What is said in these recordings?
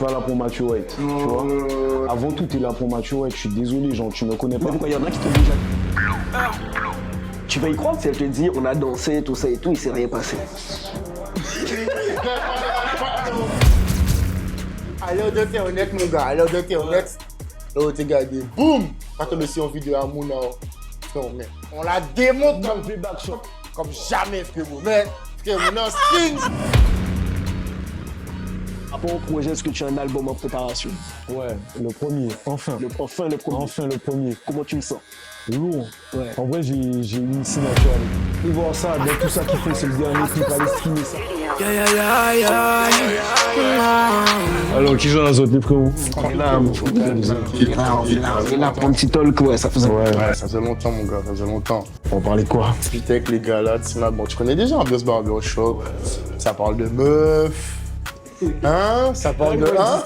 pas là pour maturate, tu vois. Avant tout, t'es là pour maturate, je suis désolé, genre, tu me connais pas. Pourquoi il y en a qui te disent tu vas y croire si elle te dit on a dansé, tout ça et tout, il s'est rien passé. Alors, t'es honnête, mon gars, alors, t'es honnête. Là, t'es gardé, boum! Quand on aussi envie de Amouna, on la démonte comme jamais, frérot. Mais, frérot, non, Sting! Rapport au projet, est-ce que tu as un album en préparation? Ouais, le premier, enfin. Enfin le premier. Enfin le premier. Comment tu le sens? Lourd. Ouais. En vrai, j'ai une signature avec. Et voir ça, dans tout ça qu'ils font, c'est le dernier clip, allez streamer ça. Alors, qui joue dans les autres, les frérots? On est là pour un petit talk, ouais, ça faisait. Ouais, ça faisait longtemps, mon gars, ça faisait longtemps. On parlait de quoi? J'étais avec les gars là, bon, tu connais déjà Ambiance Barbershop. Ça parle de meufs. Hein? Ça parle de. Hein?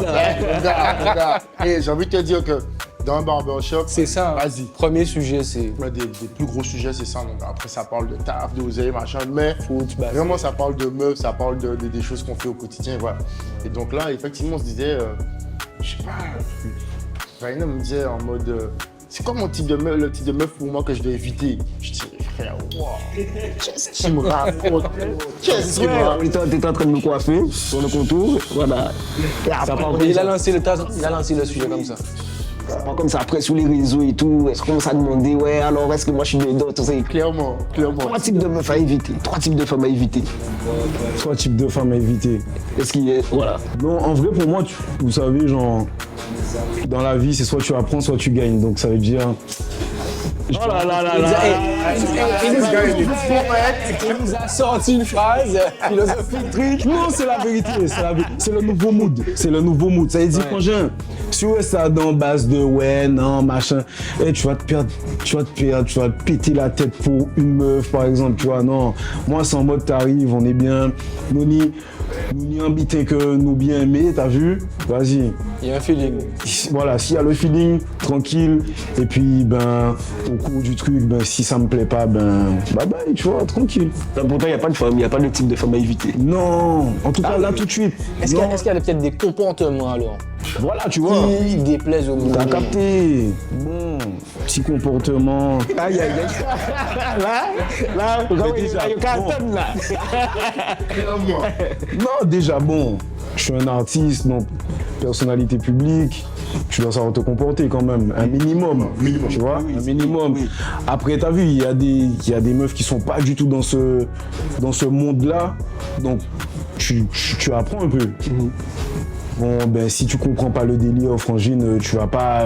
Et j'ai envie de te dire que dans un barbershop. C'est ça. Vas-y. Premier sujet, c'est. Des plus gros sujets, c'est ça. Donc après, ça parle de taf, d'oseille, machin. Mais Foot, vraiment, ça parle de meufs, ça parle des choses qu'on fait au quotidien. Voilà. Et donc là, effectivement, on se disait. Je sais pas. Vaina me disait en mode. C'est quoi mon type de meuf, le type de meuf pour moi que je dois éviter? Je dis, frère, wow. Qu'est-ce qu'il me raconte? Qu'est-ce qu'il me raconte? T'étais en train de me coiffer sur le contour, voilà. Il a lancé le sujet comme ça. Pas comme ça, après sur les réseaux et tout, est-ce qu'on commence à demander, ouais, alors est-ce que moi je suis dedans, tout ça. Clairement. Trois types de meufs à éviter, trois types de femmes à éviter. Trois types de femmes à éviter. Est-ce qu'il est. Voilà. Non, en vrai, pour moi, vous savez, genre, dans la vie, c'est soit tu apprends, soit tu gagnes. Donc ça veut dire. Oh là là là là. Il nous a sorti une phrase philosophique. Truc. Non, c'est la vérité, c'est le nouveau mood. C'est le nouveau mood. Ça veut dire, frangin, si ouais, ça dans base de ouais, non, machin, et tu vas te perdre, tu vas te péter la tête pour une meuf, par exemple, tu vois, non. Moi, c'est en mode, t'arrives, on est bien, nous ni embêtés que nous bien aimés, t'as vu? Vas-y. Il y a un feeling. Voilà, s'il y a le feeling, tranquille, et puis, ben, au cours du truc, ben, si ça me plaît pas, ben, bye bye, tu vois, tranquille. Pourtant, il n'y a pas de femme, il n'y a pas de type de femme à éviter. Non, en tout cas, là, tout de suite. Est-ce qu'il y a peut-être des comportements alors Voilà, tu vois. qui déplaisent au monde? T'as capté. Bon, petit comportement. Aïe, aïe, aïe. Là, déjà, il y a carton là. Non, déjà, bon, je suis un artiste, donc personnalité publique, tu dois savoir te comporter quand même, un minimum, tu vois, un minimum. Après, t'as vu, il y a des meufs qui sont pas du tout dans ce monde-là, donc tu apprends un peu. Bon, ben si tu comprends pas le délire, frangine, tu vas pas.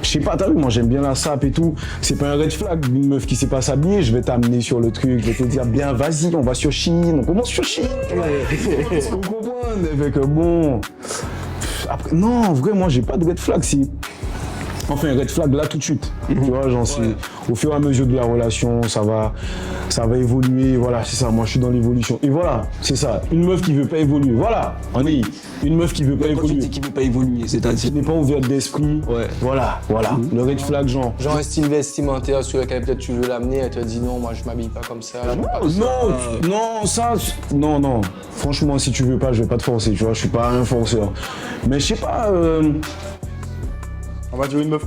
Je sais pas, t'as vu, moi j'aime bien la sape et tout. C'est pas un red flag, une meuf qui sait pas s'habiller, je vais t'amener sur le truc, je vais te dire, bien, vas-y, on va sur Chine, on commence sur Chine. Vous comprenez, avec bon. Après, non, en vrai, moi j'ai pas de red flag, Enfin, red flag là tout de suite. Tu vois, genre, au fur et à mesure de la relation, ça va évoluer. Voilà, c'est ça. Moi, je suis dans l'évolution. Et voilà, c'est ça. Une meuf qui veut pas évoluer. Voilà, on est une meuf qui veut pas Quand tu évoluer. dis qu'il veut pas évoluer, c'est-à-dire. Qui n'est pas ouverte d'esprit. Ouais. Voilà. Le red flag, genre. Genre un style vestimentaire sur lequel peut-être tu veux l'amener, elle te dit non, moi je m'habille pas comme ça. j'aime pas ça. Non. Franchement, si tu veux pas, je vais pas te forcer. Tu vois, je suis pas un forceur. Mais je sais pas. On va dire une meuf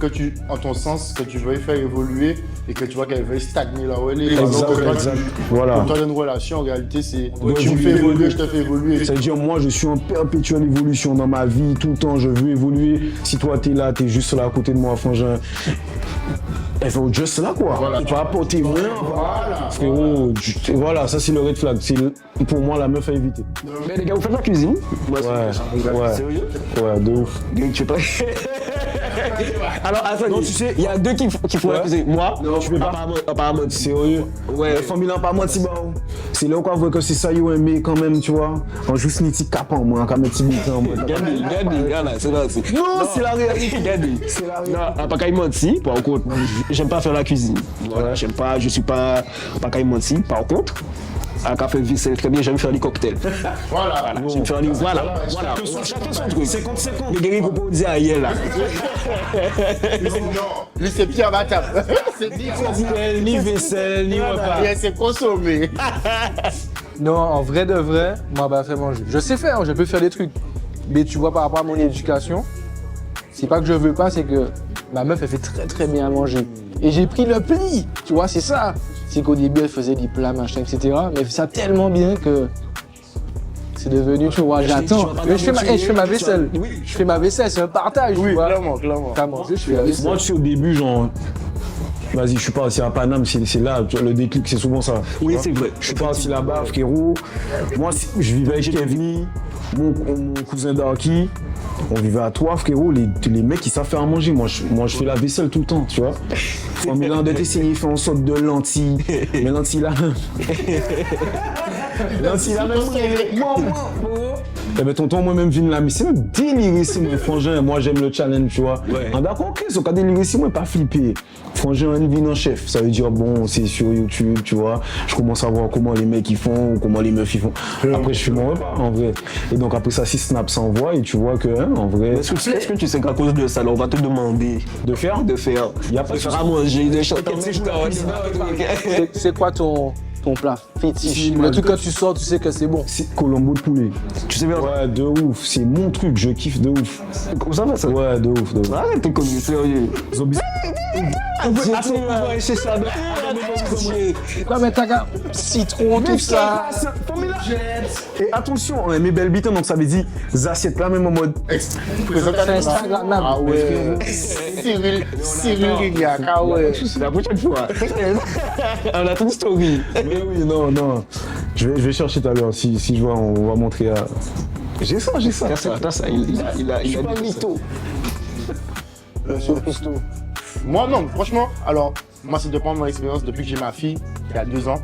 en ton sens, que tu veux faire évoluer et que tu vois qu'elle veut stagner là où elle est. Exact. Voilà. Pour toi, une relation, en réalité, c'est Ouais, tu me fais évoluer, je te fais évoluer. Ça veut dire, moi, je suis en perpétuelle évolution dans ma vie, tout le temps, je veux évoluer. Si toi, t'es là, t'es juste là à côté de moi, frangin, elle faut juste là, quoi. Voilà. Tu vas apporter rien. Voilà. Frérot, voilà, ça, c'est le red flag. C'est pour moi la meuf à éviter. Mais les gars, vous faites la cuisine? Ouais. Sérieux? Ouais, de ouf. Tu peux pas. Alors, attends, Non, tu sais, il y a deux qui font la cuisine. Moi, tu peux pas. apparemment, Sérieux? Ouais. La famille, pas moi, c'est bon. C'est là qu'on voit que c'est ça, yo, mais quand même, tu vois. On juste une petite cape en moi, quand même, petit bouton en moi. Gadi, voilà, c'est là. Non, c'est la réalité. Gadi. C'est la réalité. Non, pas qu'à y mentir, par contre, j'aime pas faire la cuisine. Voilà, je suis pas qu'à y mentir. Par contre, à café vaisselle très bien, j'aime faire les cocktails. Voilà. J'aime faire les. Voilà. Chacun son truc. 50-50. Les guéris, vous pouvez dire ailleurs là. Lui, c'est Pierre Batab. C'est dit Ni vaisselle, ni repas. Et elle s'est consommée. Non, en vrai de vrai, moi, bah, fait manger. Je sais faire, je peux faire des trucs. Mais tu vois, par rapport à mon éducation, c'est pas que je veux pas, c'est que ma meuf, elle fait très très bien à manger. Et j'ai pris le pli, tu vois, c'est ça. C'est qu'au début, elle faisait des plats, machin, etc. Mais elle fait ça tellement bien que c'est devenu, tu vois, j'attends. Mais je fais ma vaisselle. Je fais ma vaisselle, c'est un partage, tu vois. Clairement. T'as mangé, je fais la vaisselle. Moi, tu sais, au début, genre, vas-y, je suis pas assis à Paname, c'est là, tu vois, le déclic, c'est souvent ça. Oui, c'est vrai. Je suis pas assis là-bas, frérot. Moi, je vivais avec Kevin, mon cousin Darky. On vivait à toi, frérot. Les mecs, ils savent faire à manger. Moi, je fais la vaisselle tout le temps, tu vois. En mélange de t'essayer, fait en sorte de lentilles. Mais lentilles là. Lentilles là, même. Moi. Eh ben, tonton, moi-même, viens là. Mais c'est même délire ici, mon frangin. Moi, j'aime le challenge, tu vois. Ouais. Ah, d'accord, ok, c'est qu'à délire ici, moi, pas flipper. Frangin, un vin en chef. Ça veut dire, bon, c'est sur YouTube, tu vois. Je commence à voir comment les mecs ils font, comment les meufs ils font. Après, je fais mon repas, en vrai. Et donc, après ça, si Snap s'envoie, et tu vois que, hein, en vrai. Est-ce que tu sais qu'à cause de ça, là, on va te demander De faire y a pas de faire à manger, de chanter C'est quoi ton plat fétiche? Le truc quand tu sors, tu sais que c'est bon. C'est Colombo de poulet. Tu sais bien. Ouais, de ouf. C'est mon truc, je kiffe de ouf. Comment ça va ça? Ouais, de ouf, de ouf. Arrête, t'es connu, sérieux. Zombie. C'est ça. Quoi, mais t'as qu'un citron, tout ça. Et attention, on mes belles bitons, donc ça veut dire assiettes là, même en mode. C'est Instagrammable. Ah ouais. Cyril Rignac, ah ouais. La prochaine fois. On a toute story. Mais oui, non. Je vais chercher tout à l'heure. Si je vois, on va montrer à. J'ai ça. T'as ça. Il a pas mytho. Sur le pisto. Moi, non, franchement, alors, moi, c'est de prendre mon expérience depuis que j'ai ma fille, il y a 2 ans.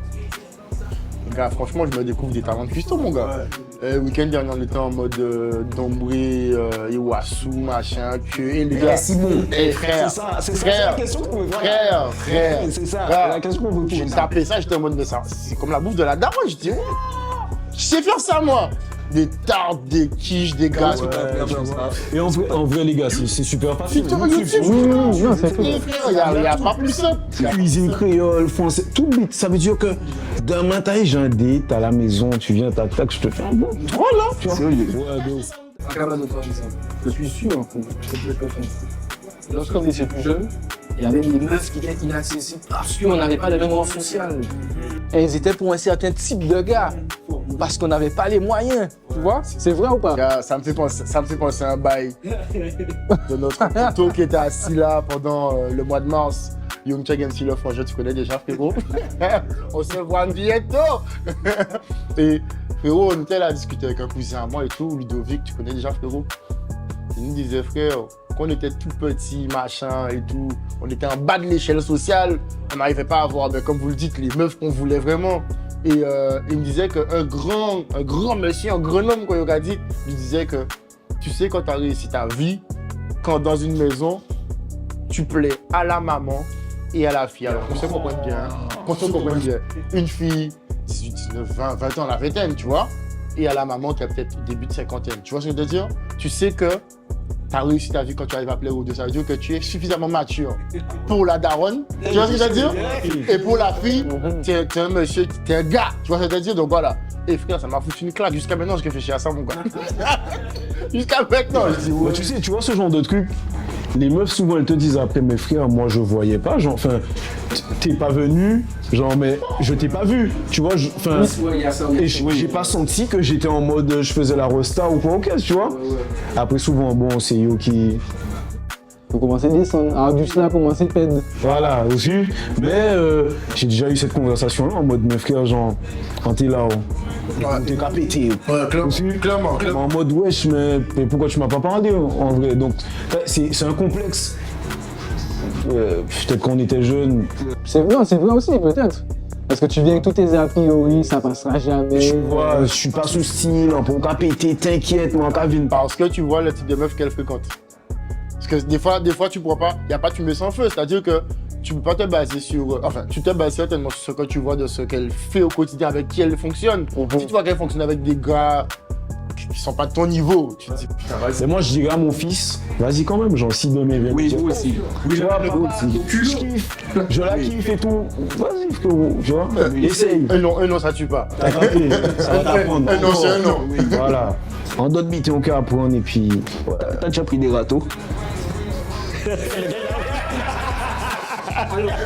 Gars, franchement, je me découvre des talents de cuistot, mon gars. Le week-end dernier, on était en mode Dombré, Iwasu, machin, que. Et les gars, c'est bon. Frère. C'est ça la question qu'on veut voir. Frère. C'est ça, Gars, la question qu'on veut J'ai poser. tapé ça, j'étais en mode, mais ça, c'est comme la bouffe de la daronne. Je dis, oh, je sais faire ça, moi. Des tartes, des quiches, des glaces. Et en vrai, les gars, c'est super facile. Putain, YouTube. Non, c'est tout. Il n'y a pas plus simple. Cuisine créole, français, tout bête. Ça veut dire que demain, t'as j'ai un date à la maison, tu viens, tac, je te fais un bon. Voilà. Tu vois. Sérieux. Ouais, de ouf. Je suis sûr que lorsqu'on était plus jeune, il y avait des meufs qui étaient inaccessibles parce qu'on n'avait pas le même rang social. Elles étaient pour un certain type de gars parce qu'on n'avait pas les moyens. Tu vois? C'est vrai ou pas? Gars, ça me fait penser à un bail de notre poteau qui était assis là pendant le mois de mars. Young Chag MC Love Frangin, tu connais déjà, frérot. On se voit bientôt. Et frérot, on était là à discuter avec un cousin à moi et tout, Ludovic, tu connais déjà, frérot. Il nous disait, frère, quand on était tout petit, machin et tout, on était en bas de l'échelle sociale, on n'arrivait pas à avoir, comme vous le dites, les meufs qu'on voulait vraiment. Et il me disait qu'un grand monsieur, un grand homme, quoi, il a dit, il disait que tu sais quand tu as réussi ta vie, quand dans une maison, tu plais à la maman et à la fille. Alors qu'on se comprenne bien. Une fille, 18, 19, 20 ans, la vingtaine, tu vois, et à la maman qui a peut-être début de cinquantaine. Tu vois ce que je veux dire? Tu sais que tu as réussi ta vie quand tu arrives à plaire aux deux. Ça veut dire que tu es suffisamment mature pour la daronne. Tu vois ce que je veux dire? Et pour la fille, tu es un monsieur, tu es un gars. Tu vois ce que je veux dire? Donc voilà. Et frère, ça m'a foutu une claque. Jusqu'à maintenant, je réfléchis à ça, mon gars. Jusqu'à maintenant, je dis ouais. Mais tu vois ce genre de truc, les meufs souvent elles te disent après, mes frères, moi je voyais pas, genre, enfin, t'es pas venu, genre, mais je t'ai pas vu, tu vois, enfin, et j'ai pas senti que j'étais en mode, je faisais la resta ou quoi, ok, tu vois. Après souvent, bon, c'est yo qui. Faut commencer à descendre. Alors du cela, commencer à peine. Voilà, aussi. Mais j'ai déjà eu cette conversation-là en mode, mes frères, genre, quand t'es là, t'es qu'à péter. Clairement. En mode, wesh, mais pourquoi tu m'as pas parlé en vrai? Donc, c'est un complexe. Peut-être qu'on était jeunes. Non, c'est vrai aussi, peut-être. Parce que tu viens avec tous tes a priori, ça passera jamais. Tu vois, je suis pas sous style, on peut qu'à péter, t'inquiète, moi, qu'à venir. Parce que tu vois le type de meuf qu'elle fréquente. Parce que des fois tu pourras pas, il n'y a pas de fumée sans feu, c'est-à-dire que tu peux pas te baser sur, tu te bases certainement sur ce que tu vois de ce qu'elle fait au quotidien, avec qui elle fonctionne. Si tu vois qu'elle fonctionne avec des gars qui sont pas de ton niveau, tu te dis putain, vas-y. Mais moi, je dirais à mon fils, vas-y quand même, genre, si demain vient. Oui, vous aussi. Tu vois, je kiffe, je la kiffe et tout. Vas-y, frérot, tu vois, essaye. Un non, ça tue pas. T'as capté, ça va t'apprendre. Un non, c'est un non. Voilà. En d'autres beats, on peut apprendre et puis. Ouais. T'as déjà pris des râteaux?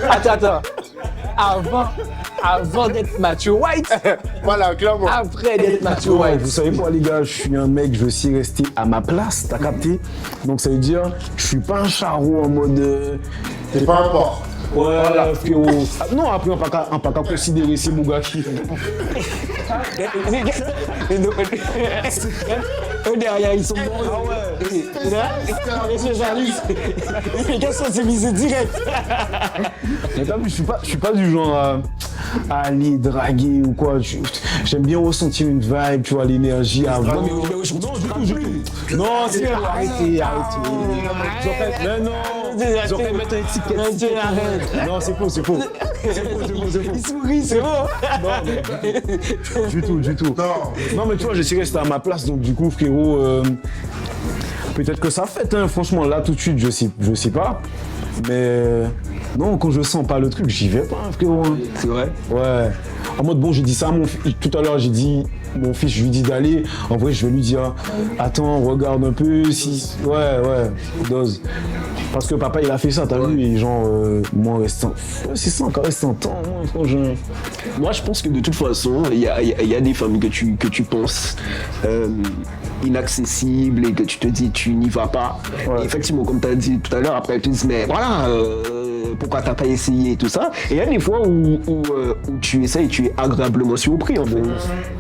Attends. Avant d'être Mathieu White, Voilà, clairement. après d'être Mathieu Ouais, White. vous savez quoi les gars, je suis un mec, je veux aussi rester à ma place, t'as capté? Donc ça veut dire, je suis pas un charreau en mode... T'es pas un porc. Ouais, frérot. Ah, non, après on pas qu'à considérer ces Bugatti. Eux derrière, ils sont bons. Ah ouais. Monsieur Jarlis, les gars sont civilisés direct. Mais t'as vu, je suis pas du genre à aller draguer ou quoi. J'aime bien ressentir une vibe, tu vois, l'énergie avant. Non, du tout. Non, c'est arrêtez. Mais non. Ils auraient mettre un ticket. Non, c'est faux. C'est faux. Ils sourient, c'est bon. Du tout. Non, mais tu vois, j'essaie de rester à ma place, donc du coup, frérot, peut-être que ça fait, hein, franchement, là, tout de suite, je sais pas. Mais non, quand je sens pas le truc, j'y vais pas, hein, frérot. Hein. C'est vrai? Ouais. En mode, bon, j'ai dit ça à mon fils. Tout à l'heure, j'ai dit, mon fils, je lui dis d'aller. En vrai, je vais lui dire, attends, regarde un peu. Si... Ouais, dose. Parce que papa, il a fait ça, t'as vu? Et genre, moi, restant. C'est ça, encore restant temps, moi, franchement. Moi, je pense que de toute façon, il y a des familles que tu penses inaccessibles et que tu te dis, tu n'y vas pas. Ouais. Et effectivement, comme tu as dit tout à l'heure, après, elles te disent, mais voilà, pourquoi t'as pas essayé et tout ça. Et il y a des fois où tu essayes et tu es agréablement surpris, en fait.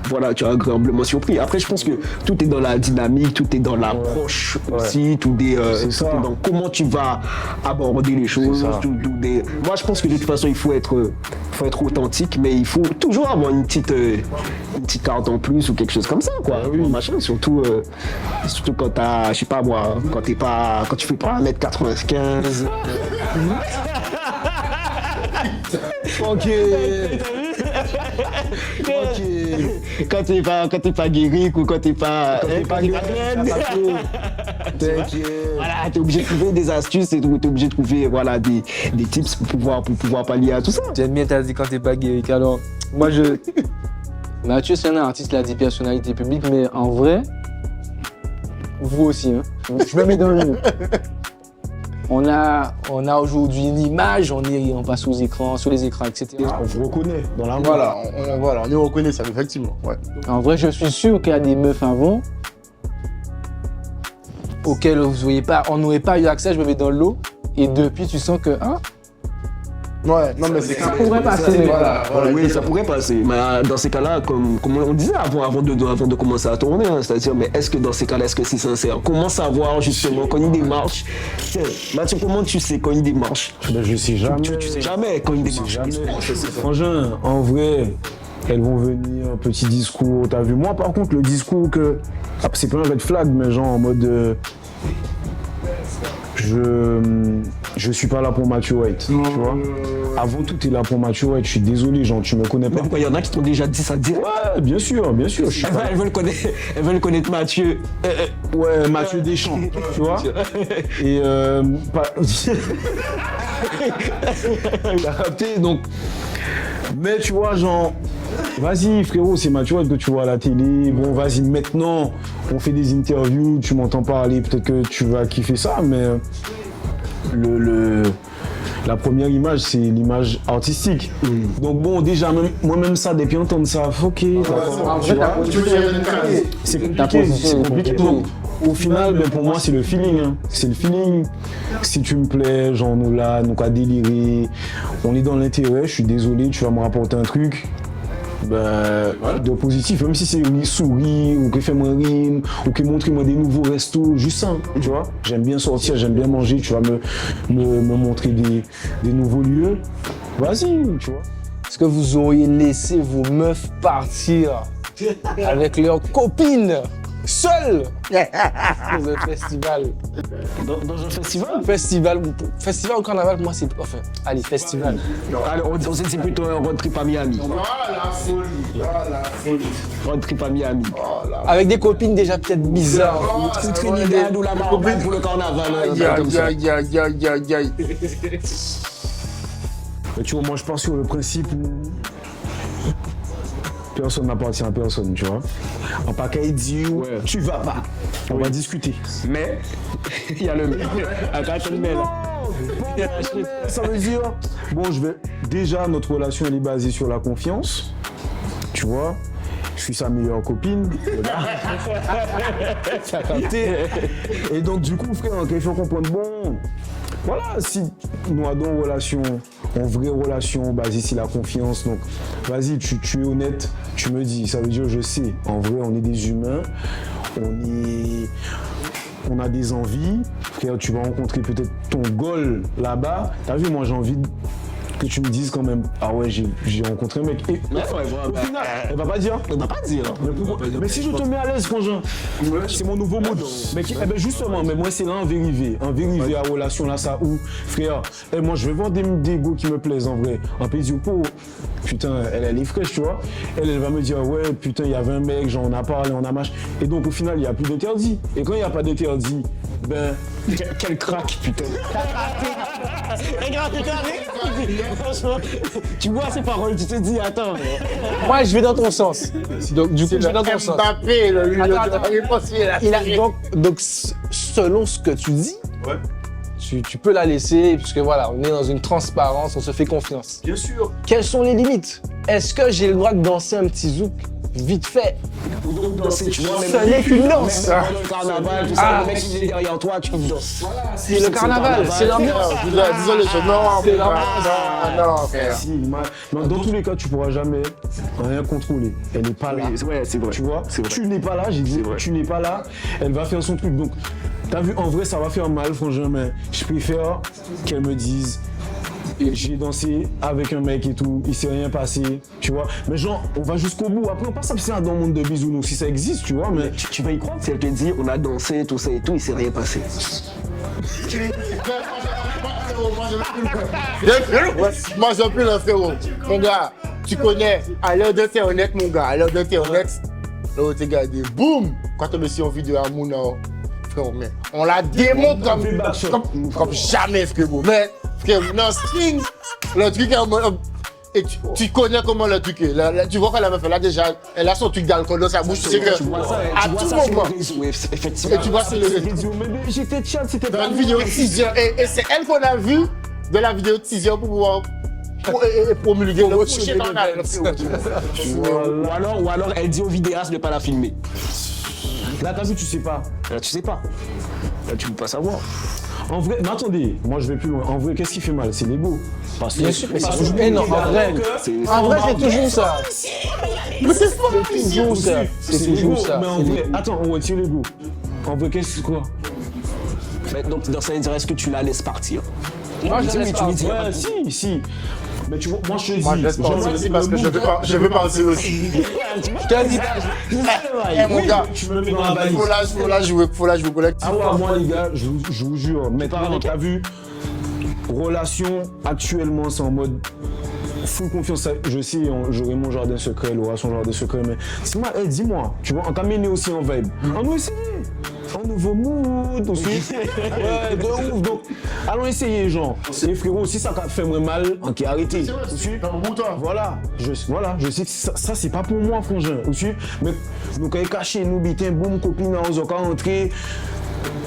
Voilà, tu es agréablement surpris. Après, je pense que tout est dans la dynamique, tout est dans l'approche aussi, tout est dans comment tu vas aborder les choses. Moi, je pense que de toute façon, il faut être authentique, mais il faut toujours avoir une petite carte en plus ou quelque chose comme ça, quoi. Oui. Machin, surtout quand t'as, je sais pas moi, quand tu fais pas 1m95. Tranquille. Quand t'es pas guéri ou quand t'es pas voilà, t'es obligé de trouver des astuces et t'es obligé de trouver voilà, des tips pour pouvoir pallier à tout ça. J'aime bien t'as dit quand t'es pas guéri. Alors, moi Mathieu, c'est un artiste, il a dit personnalité publique, mais en vrai, vous aussi, hein. Je me mets dans le lot. On a aujourd'hui une image, on passe sur les écrans, etc. On vous reconnaît dans la Voilà, on est reconnaissable, effectivement. Ouais. En vrai, je suis sûr qu'il y a des meufs avant auxquelles on n'aurait pas eu accès, je me mets dans le lot. Et depuis, tu sens que, Ouais, non, mais c'est ça pourrait passer. Voilà, Oui, ça pourrait passer. Mais dans ces cas-là, comme on disait avant de commencer à tourner, hein, c'est-à-dire, mais est-ce que dans ces cas-là, est-ce que c'est sincère? Comment savoir justement quand il démarche? Mathieu, comment tu sais quand il démarche? Ben, je sais jamais. Tu sais jamais quand il démarche. Jamais. Frangin, en vrai, elles vont venir, un petit discours. T'as vu, moi par contre, le discours que. Ah, c'est pas un red flag, mais genre en mode. Je suis pas là pour Mathieu White, tu vois. Avant tout, t'es là pour Mathieu White, je suis désolé, genre, tu me connais pas. Mais pourquoi il y en a qui t'ont déjà dit ça direct? Ouais, bien sûr, je suis pas... Elles veulent connaître Mathieu. Ouais, Mathieu Deschamps, tu vois. Et T'as capté, donc... Mais tu vois, genre... Vas-y frérot, c'est Mathieu White que tu vois à la télé. Bon, vas-y, maintenant, on fait des interviews, tu m'entends parler, peut-être que tu vas kiffer ça, mais... La première image, c'est l'image artistique. Donc bon, déjà, moi-même ça, depuis entendre ça, ok, d'accord. C'est compliqué. Donc, au final, ben, pour moi, c'est le feeling. Hein. C'est le feeling. Si tu me plais, genre, nous là, nous à délirer, on est dans l'intérêt, je suis désolé, tu vas me rapporter un truc. De positif, même si c'est une souris ou que fait-moi rire ou que montre-moi des nouveaux restos, juste ça, tu vois. J'aime bien sortir, j'aime bien manger, tu vas me montrer des nouveaux lieux. Vas-y, tu vois. Est-ce que vous auriez laissé vos meufs partir avec leurs copines seules dans un festival? Dans un festival? Festival ou carnaval, pour moi, c'est... Enfin, allez, festival. Alors, on sait que c'est plutôt un road trip à Miami. Oh la folie. Road trip à Miami. Avec des copines déjà peut-être bizarres. Trinidad ou la Martinique pour le carnaval. Aïe. Mais tu vois, moi je pars sur le principe où personne n'appartient à personne, tu vois. En pas qu'à dire, tu vas pas. On va discuter. Mais, il y a le mais. Ça veut dire, bon, déjà, notre relation, elle est basée sur la confiance, tu vois. Je suis sa meilleure copine. T'as capté. Et donc, du coup, frère, il faut comprendre, bon, voilà, si nous avons une relation, une vraie relation basée sur la confiance, donc, vas-y, tu es honnête, tu me dis, ça veut dire, je sais, en vrai, on est des humains, on a des envies, frère, tu vas rencontrer peut-être ton goal là-bas. T'as vu, moi, j'ai envie que tu me dises quand même, ah ouais, j'ai rencontré un mec. Et au final, elle va pas dire. On va pas dire. Mais si je te mets à l'aise, frangin, c'est mon nouveau mode. Mais eh ben justement, mais moi c'est là en vérifié à relation là, ça où, frère, et moi je vais voir des gars qui me plaisent en vrai. En pays pour putain, elle est fraîche, tu vois. Elle va me dire, ouais, putain, il y avait un mec, genre on a parlé, on a marché. Et donc au final, il n'y a plus d'interdit. Et quand il n'y a pas d'interdit, ben, quel crack, putain. Regarde, franchement, tu vois ces paroles, tu te dis, attends. Moi, je vais dans ton sens. Donc, du coup, je vais dans ton sens. Mbappé, Donc, selon ce que tu dis, tu peux la laisser, puisque voilà, on est dans une transparence, on se fait confiance. Bien sûr. Quelles sont les limites? Est-ce que j'ai le droit de danser un petit zouk vite fait? Tu vois, Ça n'est qu'une danse. Même le carnaval, tout ça, le mec qui est derrière toi, tu danses. C'est le carnaval, c'est l'ambiance. Désolé, C'est l'ambiance. non, frère. Si, dans tous les cas, tu pourras jamais rien contrôler. Elle n'est pas là. Ouais, c'est vrai. Tu vois, C'est vrai. tu n'es pas là, j'ai dit, tu n'es pas là, elle va faire son truc. Donc, t'as vu, en vrai, ça va faire mal, franchement, mais je préfère qu'elle me dise, j'ai dansé avec un mec et tout, il s'est rien passé, tu vois. Mais genre, on va jusqu'au bout. Après, on passe à piscine dans le monde de bisounours, si ça existe, tu vois, mais... Tu vas y croire si elle te dit, on a dansé, tout ça et tout, il s'est rien passé. Moi, j'ai plus le frérot. Mon gars, tu connais, à l'heure de t'es honnête, mon gars, à l'heure de t'es honnête, là, t'es gardé, boum, quand tu me suis en vidéo à Mouna, frérot, mais on la démonte comme jamais, frérot. Mais, frérot, non, string, le truc est en mode. Et tu connais comment le truc est. Là, tu vois qu'elle a meuf, elle a déjà, elle a son truc d'alcool dans sa bouche. Tu sais que, à tout moment. Effectivement. Et tu vois, c'est le. Mais j'étais tchad, c'était Dans pas une vidéo de 6 heures. Et c'est elle qu'on a vue de la vidéo de 6 heures pour pouvoir promulguer le prochain canal. Ou alors elle dit au vidéaste de ne pas la filmer. Là, t'as vu, tu sais pas. Là, tu sais pas. Là, tu peux pas savoir. En vrai, mais attendez, moi je vais plus loin. En vrai, qu'est-ce qui fait mal? C'est l'ego. Bien sûr, mais c'est toujours énorme. En vrai, c'est toujours ça. Mais c'est pas C'est toujours ça. C'est toujours ça. Mais en vrai, attends, on retire l'ego. En vrai, qu'est-ce que quoi? Mais donc, dans ça, est-ce que tu la laisses partir? Moi, je laisse partir. Ouais, si. Mais tu vois, moi je te dis. Moi, je laisse partir aussi parce que je veux partir aussi. Je te dis, Eh, mon gars, Tu me le mets dans la balise. faut la jouer collectif. Ah ouais, moi les gars, je vous jure, maintenant, t'as vu, relation actuellement, c'est en mode full confiance. Je sais, j'aurai mon jardin secret, elle aura son jardin secret, mais dis-moi, tu vois, on t'a mené aussi en vibe. On va essayer. En nouveau mood aussi. Ouais, de ouf. Donc, allons essayer, genre. Et frérot, si ça t'a fait mal, ok, arrêtez. Voilà, je sais que ça c'est pas pour moi, frangin. Mais nous, quand il caché, nous, bitin, boum, copine, on va rentrer.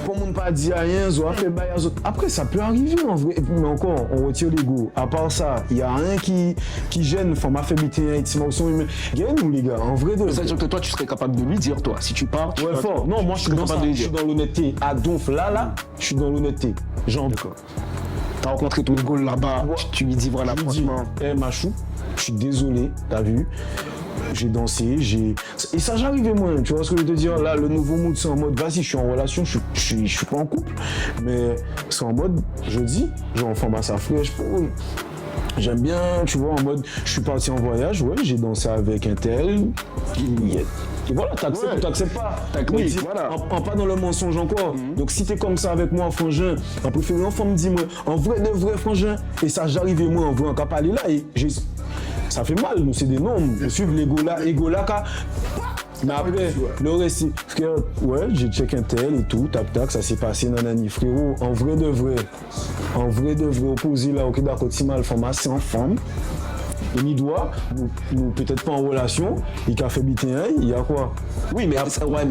Pour mon pas dire rien, on a fait bail aux autres. Après, ça peut arriver en vrai. Mais encore, on retire l'ego. À part ça, il n'y a rien qui gêne. Enfin, ma faiblité, intimation humaine. Gagne nous, les gars, en vrai. C'est-à-dire que toi, tu serais capable de lui dire, toi, si tu pars. Ouais, fort. Non, moi, je suis dans ça. Je suis dans l'honnêteté. À Donf, là, je suis dans l'honnêteté. Genre, T'as rencontré ton goal là-bas, tu lui dis, voilà, franchement. Eh, Machou, je suis désolé, t'as vu. J'ai dansé, et ça j'arrivais moi, tu vois ce que je veux te dire. Là, le nouveau mood, c'est en mode, vas-y, je suis en relation, je suis pas en couple, mais c'est en mode, je dis, genre, enfin, bah, ça fraîche, j'aime bien, tu vois, en mode, je suis parti en voyage, ouais, j'ai dansé avec un tel, et voilà, t'acceptes ou t'acceptes pas. Oui, voilà. Pas dans le mensonge encore. Donc si t'es comme ça avec moi, frangin, en préférant, enfin, me dis-moi, en vrai de vrai, frangin, et ça j'arrivais moi, en vrai, en cap aller là, et ça fait mal, nous, c'est des normes. Je suis l'ego là, mais après, le récit, frère, ouais, j'ai check un tel et tout, tac, ça s'est passé, nanani, frérot, en vrai de vrai, opposé là, ok, d'accord, si mal, femme, c'est en femme, il doit, nous peut-être pas en relation, il a fait biter un, il y a quoi? Oui, mais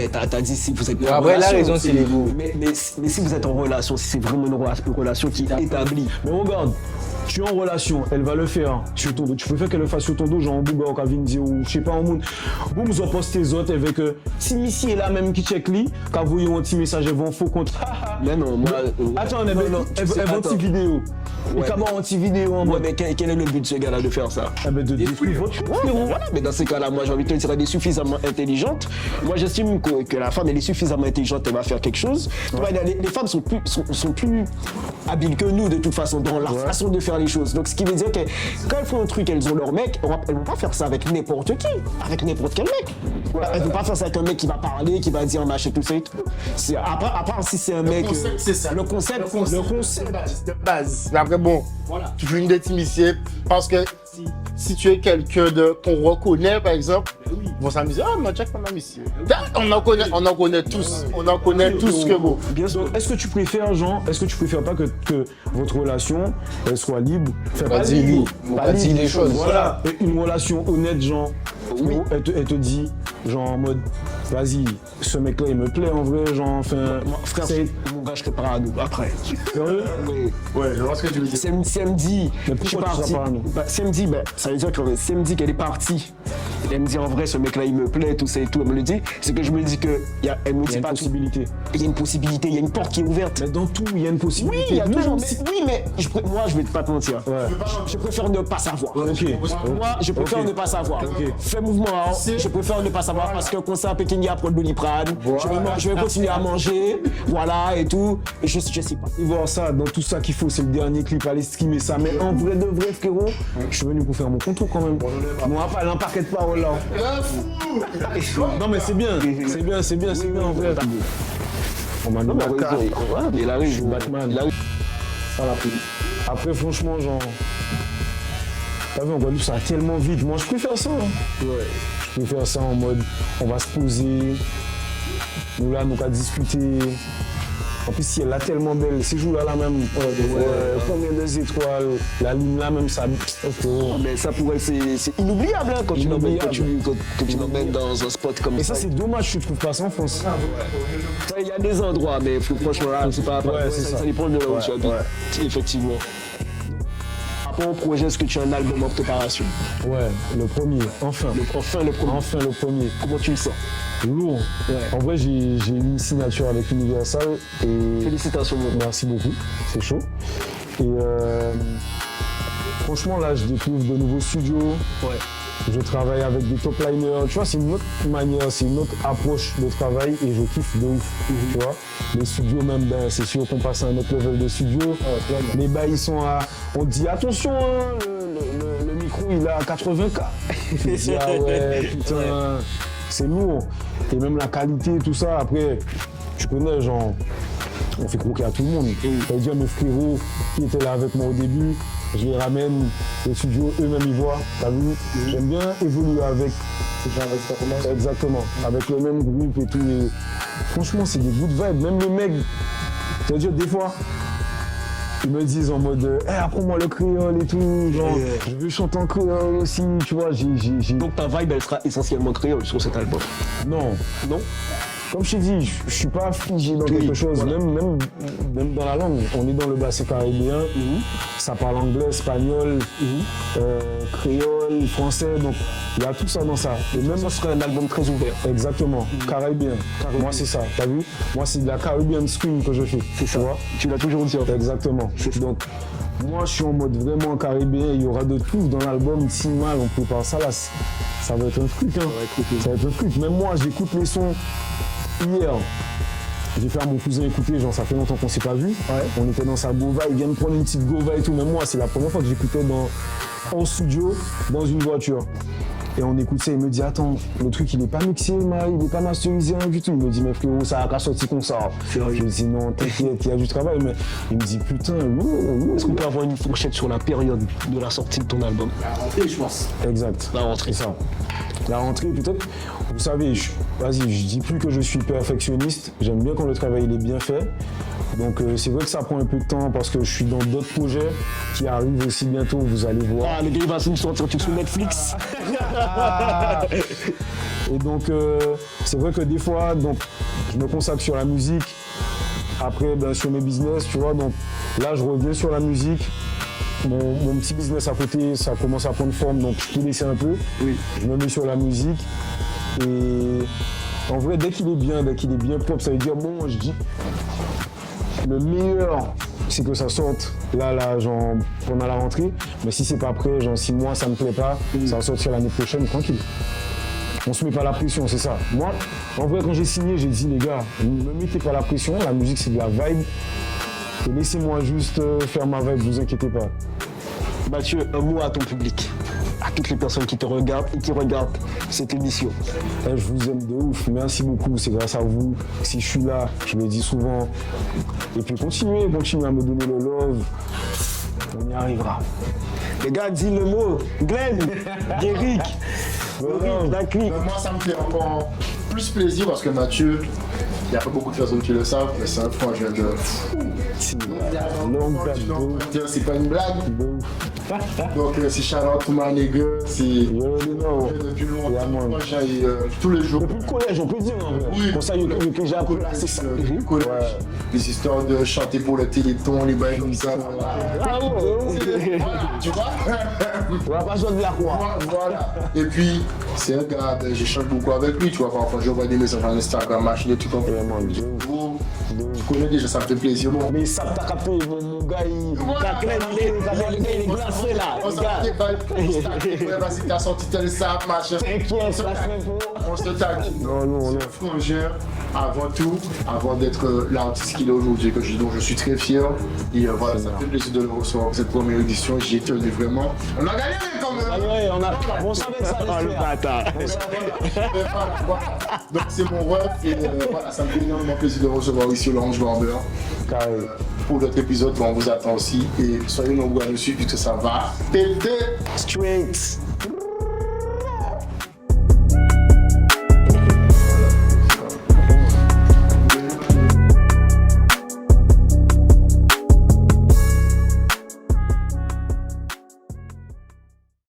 t'as dit si vous êtes en Après, la relation. raison, c'est l'ego. Mais si vous êtes en relation, si c'est vraiment une relation qui est établie. Mais regarde, tu es en relation, elle va le faire sur ton dos. Tu préfères qu'elle le fasse sur ton dos, genre en Bouba ou Kavindi ou je sais pas en monde. Boum, vous en postez les autres avec si Missy est là même qui check lui, quand vous voyez un petit message, elles vont faux contre. Mais non, moi. Attends, elle va une petite vidéo. Et Ouais. comment une petite vidéo en Ouais, mode. mais quel est le but de ce gars-là de faire ça? Eh ben, de détruire votre chose, frérot. Voilà, mais dans ces cas-là, moi j'ai envie de te dire, elle est suffisamment intelligente. Moi j'estime que la femme, elle est suffisamment intelligente, elle va faire quelque chose. Tu vois, les femmes sont plus habiles que nous de toute façon dans la façon de faire les choses. Donc ce qui veut dire que quand elles font un truc, elles ont leur mec, elles vont pas faire ça avec n'importe qui, avec n'importe quel mec. Elles vont pas faire ça avec un mec qui va parler, qui va dire machin, tout ça et tout. C'est, à part si c'est un mec. concept, c'est ça. Le concept. De base. Mais après, bon, tu fais une intimité parce que si tu es quelqu'un qu'on reconnaît, par exemple, ils vont s'amuser. Ah, mais check pas ma mission. On en connaît tous. On en connaît tous que bon. Bien sûr. Est-ce que tu préfères, pas que votre relation, elle soit libre? Enfin, Pas dit lui. Pas dit les choses. Voilà. Et une relation honnête, genre, Oui. elle te dit, genre en mode, vas-y, ce mec-là, il me plaît en vrai, genre, enfin. Frère, c'est- mon gars, je serai parano après. Sérieux? Oui. Ouais, je vois ce que tu veux dire. Si elle me dit, Mais je suis pourquoi tu parti. seras parano? Si elle me dit, ça veut dire que si elle me dit qu'elle est partie, et elle me dit en vrai, ce mec-là, il me plaît, tout ça et tout, elle me le dit, c'est que je me dis que, elle me Il y dit a une pas tout. possibilité. Il y a une possibilité, il y a une porte qui est ouverte. Mais dans tout, il y a une Oui, possibilité. il y a Même toujours. si- Mais moi, je vais pas te mentir. Ouais. Je préfère ne pas savoir. Ok. Moi, je préfère Ok. ne pas savoir. Ok. Fais mouvement, hein. Je préfère ne pas savoir parce que quand c'est à Pékin, il y a prendre de Doliprane. Je vais continuer à manger, voilà et tout. Et je sais pas. Et voir ça, dans tout ça qu'il faut, c'est le dernier clip, allez streamer ça. Mais en vrai de vrai, frérot, je suis venu pour faire mon contour quand même. Moi, pas un paquet de paroles là. Non, mais c'est bien, c'est bien en vrai. On m'a mis Non, mais la carte. ouais, mais il arrive. Batman. Il arrive. Après, franchement, genre. T'as vu, en Guadeloupe, ça va tellement vite. Moi, je préfère ça. Hein. Je préfère ça en mode, on va se poser. Nous là, nous qu'à discuter. En plus, si elle est tellement belle, ces jours-là, là même, combien des étoiles, la lune là même, ça. Mais ça pour elle, c'est inoubliable hein, quand tu l'emmènes Inoubliable. quand tu l'emmènes dans un spot comme Et ça. ça, c'est dommage, tu ne trouves pas ça en France. Il y a des endroits, mais franchement, là, c'est pas. Ouais, c'est ça. Ça dépend de là où Ouais, tu habites. ouais. Effectivement. Par rapport au projet, est-ce que tu as un album en préparation? Ouais, le premier, enfin. Enfin, le premier. Enfin, le premier. Comment tu le sens? Lourd. En vrai, j'ai eu une signature avec Universal et. Félicitations, mon gars. Merci beaucoup, c'est chaud. Et franchement, là, je découvre de nouveaux studios. Ouais. Je travaille avec des top liners. Tu vois, c'est une autre manière, c'est une autre approche de travail et je kiffe de ouf. Tu vois, les studios, même, ben, c'est sûr qu'on passe à un autre level de studio. Les bails, ils sont à. On dit attention, hein, le micro, il est à 80K. Tu dis, ah ouais, putain, c'est lourd. Et même la qualité, tout ça, après, tu connais, genre. On fait croquer à tout le monde. Ça veut dire mes frérots qui étaient là avec moi au début, je les ramène au studio, eux-mêmes ils voient. T'as vu? J'aime bien évoluer avec. Exactement. Avec le même groupe et tout. Et franchement, c'est des good vibes. Même les mecs, ça veut dire des fois, ils me disent en mode apprends-moi le créole et tout. Genre, je veux chanter en créole aussi. Tu vois, j'ai. Donc ta vibe, elle sera essentiellement créole sur cet album. Non. Non? Comme je t'ai dit, je suis pas figé dans quelque chose, voilà. même dans la langue. On est dans le bassin caribéen, ça parle anglais, espagnol, créole, français, donc il y a tout ça dans ça. Et même Ça serait un album très ouvert. exactement, caribéen. Moi c'est ça, t'as vu? Moi c'est de la Caribbean Swing que je fais. C'est ça. Tu vois? Tu l'as toujours dit en fait. Exactement. Donc moi je suis en mode vraiment caribéen, il y aura de tout dans l'album, si mal, on prépare ça là, ça va être un truc. Hein. Ça va être un truc. Même moi j'écoute les sons hier. J'ai fait à mon cousin écouter, genre ça fait longtemps qu'on s'est pas vu. On était dans sa gova, il vient me prendre une petite gova et tout. Même moi, c'est la première fois que j'écoutais en studio, dans une voiture. Et on écoute ça, il me dit attends, le truc il est pas mixé, il est pas masterisé, rien du tout. Il me dit mais frérot, ça a qu'à sortir comme ça. Je lui dis non, t'inquiète, il y a du travail. Mais il me dit putain, lourd. Est-ce qu'on peut avoir une fourchette sur la période de la sortie de ton album? Je pense. Exact. La rentrée. C'est ça. La rentrée, peut-être, vous savez, vas-y, je dis plus que je suis perfectionniste. J'aime bien quand le travail il est bien fait. Donc c'est vrai que ça prend un peu de temps parce que je suis dans d'autres projets qui arrivent aussi bientôt, vous allez voir. Ah, le gars il va nous sortir tout sur Netflix. Et donc c'est vrai que des fois, donc, je me consacre sur la musique, après ben, sur mes business, tu vois. Donc là je reviens sur la musique. Mon petit business à côté, ça commence à prendre forme, donc je peux laisser un peu. Oui. Je me mets sur la musique. Et en vrai, dès qu'il est bien propre, ça veut dire, bon, je dis, le meilleur, c'est que ça sorte là, genre, pendant la rentrée. Mais si c'est pas prêt, genre 6 mois, ça me plaît pas, ça va sortir l'année prochaine, tranquille. On se met pas la pression, c'est ça. Moi, en vrai, quand j'ai signé, j'ai dit, les gars, ne me mettez pas la pression, la musique, c'est de la vibe. Et laissez-moi juste faire ma vibe, vous inquiétez pas. Mathieu, un mot à ton public, à toutes les personnes qui te regardent et qui regardent cette émission. Je vous aime de ouf, merci beaucoup, c'est grâce à vous. Si je suis là, je le dis souvent. Et puis continuez à me donner le love. On y arrivera. Les gars, dis le mot. Glenn, Eric, la clique. Moi, ça me fait encore plus plaisir parce que Mathieu, il n'y a pas beaucoup de personnes qui le savent, mais c'est un projet de fou. Longue date de ouf. C'est pas une blague. Donc c'est Charlotte, tout ma nigga, c'est depuis longtemps, Yeah, man. moi j'ai tous les jours. Depuis le collège, on peut dire en vrai. Oui. Comme ça, que j'ai appris. C'est ça. Du collège, les histoires de chanter pour le téléthon, les bails comme ça. Bravo. Voilà, tu vois. On n'a pas besoin de la croix. Voilà. Et puis, c'est un gars, j'échange beaucoup avec lui, tu vois. Parfois, je vois des messages en Instagram, machin, des trucs comme ça. Vraiment, de ouf. Tu connais déjà, ça me fait plaisir. Bon. Mais ça t'a capté, mon gars, il. Glenn, il est glacé là. On s'en fait vas-y, t'as sorti tel sap, machin. On se tague. Non. C'est un frangin, avant tout, avant d'être l'artiste qu'il est aujourd'hui, dont je suis très fier. Et voilà, ça me fait plaisir de le recevoir pour cette première édition. J'y ai tenu vraiment. On a gagné quand même. Ouais, on savait que ça allait se Oh le faire. bâtard. Voilà. Donc c'est mon rêve et voilà, ça me fait énormément plaisir de recevoir ici au Lounge Barber. Carré. Pour notre épisode, on vous attend aussi et soyez nombreux à nous suivre puisque ça va péter. Straight.